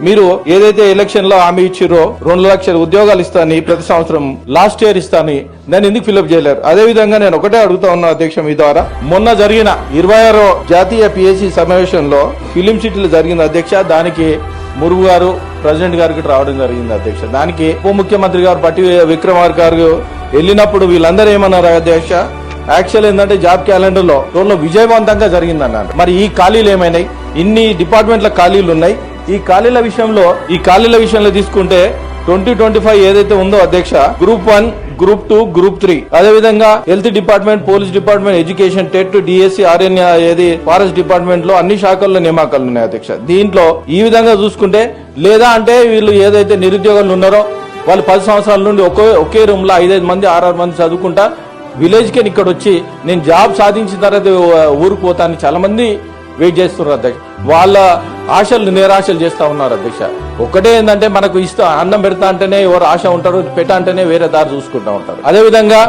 మీరు ఏదైతే ఎలక్షన్ లో హామీ ఇచ్చిరో 2 లక్షల ఉద్యోగాలు ఇస్తాని ప్రతి సంవత్సరం లాస్ట్ ఇయర్ ఇస్తాని నేను ఎందుకు ఫిల్అప్ చేయలేరు? అదే విధంగా నేను ఒకటే అడుగుతా ఉన్నా అధ్యక్ష, మీ ద్వారా మొన్న జరిగిన 26వ జాతీయ పిఎస్సి సమావేశంలో ఫిలిం సిటీలో జరిగింది అధ్యక్ష. దానికి మురుగు గారు ప్రెసిడెంట్ గారికి రావడం జరిగింది అధ్యక్ష. దానికి ఉప ముఖ్యమంత్రి గారు పట్టి విక్రమార్క గారు వెళ్ళినప్పుడు వీళ్ళందరూ ఏమన్నారు అధ్యక్ష, యాక్చువల్ ఏంటంటే జాబ్ క్యాలెండర్ లో విజయవంతంగా జరిగిందన్నారు. మరి ఈ ఖాళీలు ఏమైనాయి? ఇన్ని డిపార్ట్మెంట్ల ఖాళీలు ఉన్నాయి. ఈ ఖాళీల విషయంలో తీసుకుంటే 2025 ఏదైతే ఉందో అధ్యక్ష, గ్రూప్ 1, గ్రూప్ 2, గ్రూప్ 3, అదేవిధంగా health department, police department, education, TET, DSC, RNA, ఏది ఫారెస్ట్ డిపార్ట్మెంట్ లో అన్ని శాఖల్లో నియామకాలు ఉన్నాయి అధ్యక్ష. దీంట్లో ఈ విధంగా చూసుకుంటే లేదా అంటే వీళ్ళు ఏదైతే నిరుద్యోగులు ఉన్నారో వాళ్ళు 10 సంవత్సరాల నుండి ఒకే రూమ్ లో 5 మంది 6 మంది చదువుకుంటా విలేజ్ కి ఇక్కడ వచ్చి నేను జాబ్ సాధించిన తర్వాత ఊరికి పోతాను చాలా మంది వెయిట్ చేస్తున్నారు అధ్యక్ష. వాళ్ళ ఆశలు నిరాశలు చేస్తా ఉన్నారు అధ్యక్ష. ఒకటే ఏంటంటే మనకు అన్నం పెడతా అంటేనే ఎవరు ఆశ ఉంటారు, పెట్ట అంటేనే వేరే దారి చూసుకుంటా ఉంటారు. అదేవిధంగా